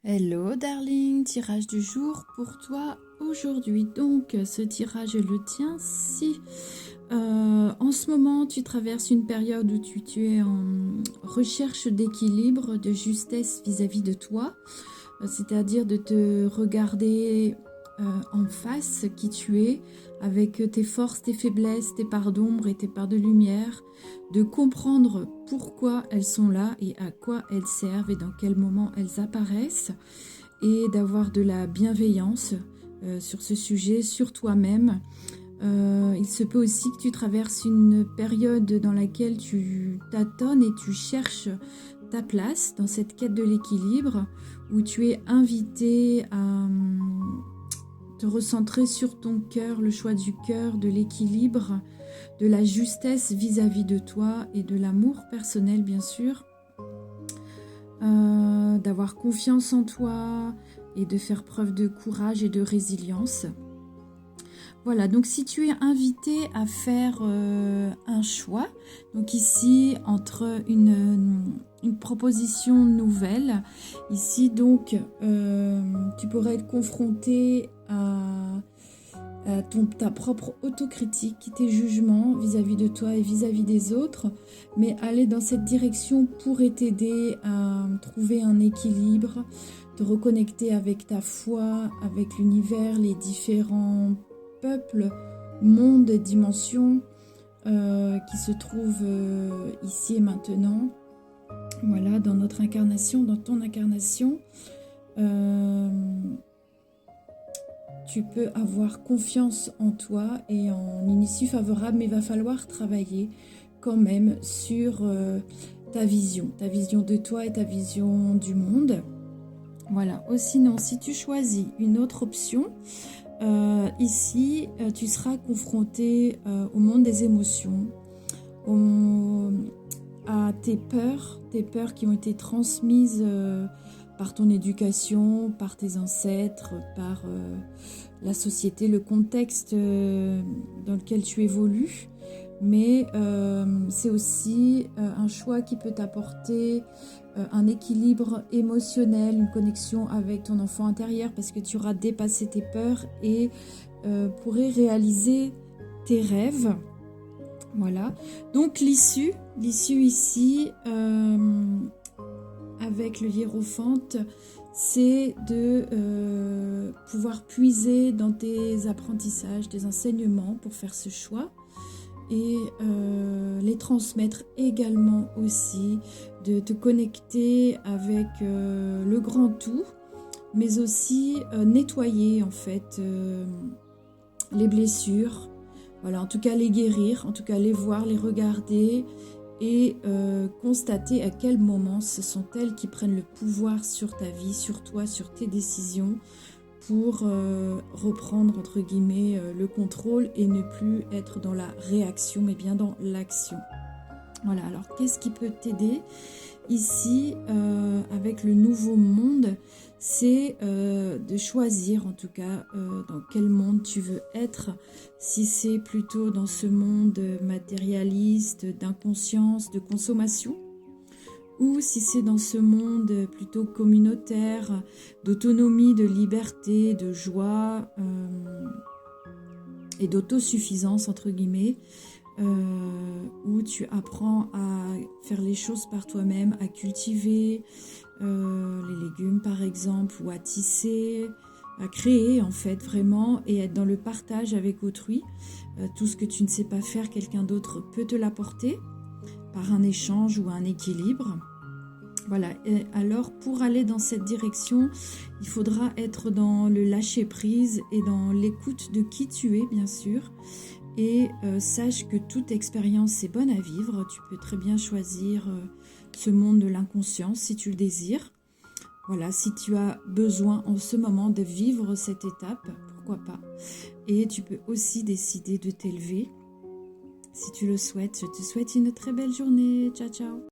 Hello darling, tirage du jour pour toi aujourd'hui. Donc ce tirage est le tien si en ce moment tu traverses une période où tu es en recherche d'équilibre, de justesse vis-à-vis de toi, c'est-à-dire de te regarder en face qui tu es, avec tes forces, tes faiblesses, tes parts d'ombre et tes parts de lumière, de comprendre pourquoi elles sont là et à quoi elles servent et dans quel moment elles apparaissent, et d'avoir de la bienveillance sur ce sujet, sur toi-même. Il se peut aussi que tu traverses une période dans laquelle tu tâtonnes et tu cherches ta place dans cette quête de l'équilibre, où tu es invité à te recentrer sur ton cœur, le choix du cœur, de l'équilibre, de la justesse vis-à-vis de toi et de l'amour personnel bien sûr, d'avoir confiance en toi et de faire preuve de courage et de résilience. Voilà, donc si tu es invité à faire un choix, donc ici entre une proposition nouvelle, ici donc tu pourrais être confronté à ta propre autocritique, tes jugements vis-à-vis de toi et vis-à-vis des autres, mais aller dans cette direction pourrait t'aider à trouver un équilibre, te reconnecter avec ta foi, avec l'univers, les différents peuples, mondes, dimensions qui se trouvent ici et maintenant. Voilà, dans notre incarnation, dans ton incarnation. Tu peux avoir confiance en toi et en une issue favorable, mais il va falloir travailler quand même sur ta vision de toi et ta vision du monde. Voilà. Ou sinon, si tu choisis une autre option, ici, tu seras confronté au monde des émotions, à tes peurs qui ont été transmises par ton éducation, par tes ancêtres, par la société, le contexte dans lequel tu évolues. Mais c'est aussi un choix qui peut t'apporter un équilibre émotionnel, une connexion avec ton enfant intérieur, parce que tu auras dépassé tes peurs et pourrais réaliser tes rêves. Voilà, donc l'issue ici, avec le hiérophante, c'est de pouvoir puiser dans tes apprentissages, tes enseignements pour faire ce choix, et les transmettre également aussi, de te connecter avec le grand tout, mais aussi nettoyer en fait les blessures. Voilà, en tout cas les guérir, en tout cas les voir, les regarder et constater à quel moment ce sont elles qui prennent le pouvoir sur ta vie, sur toi, sur tes décisions, pour reprendre entre guillemets le contrôle et ne plus être dans la réaction mais bien dans l'action. Voilà, alors qu'est-ce qui peut t'aider ici avec le nouveau monde? C'est de choisir en tout cas dans quel monde tu veux être, si c'est plutôt dans ce monde matérialiste, d'inconscience, de consommation, ou si c'est dans ce monde plutôt communautaire, d'autonomie, de liberté, de joie et d'autosuffisance entre guillemets, où tu apprends à faire les choses par toi-même, à cultiver les légumes par exemple, ou à tisser, à créer en fait vraiment, et être dans le partage avec autrui. Tout ce que tu ne sais pas faire, quelqu'un d'autre peut te l'apporter par un échange ou un équilibre. Voilà, et alors pour aller dans cette direction, il faudra être dans le lâcher-prise et dans l'écoute de qui tu es bien sûr. Et sache que toute expérience est bonne à vivre. Tu peux très bien choisir ce monde de l'inconscience si tu le désires. Voilà, si tu as besoin en ce moment de vivre cette étape, pourquoi pas. Et tu peux aussi décider de t'élever si tu le souhaites. Je te souhaite une très belle journée. Ciao, ciao.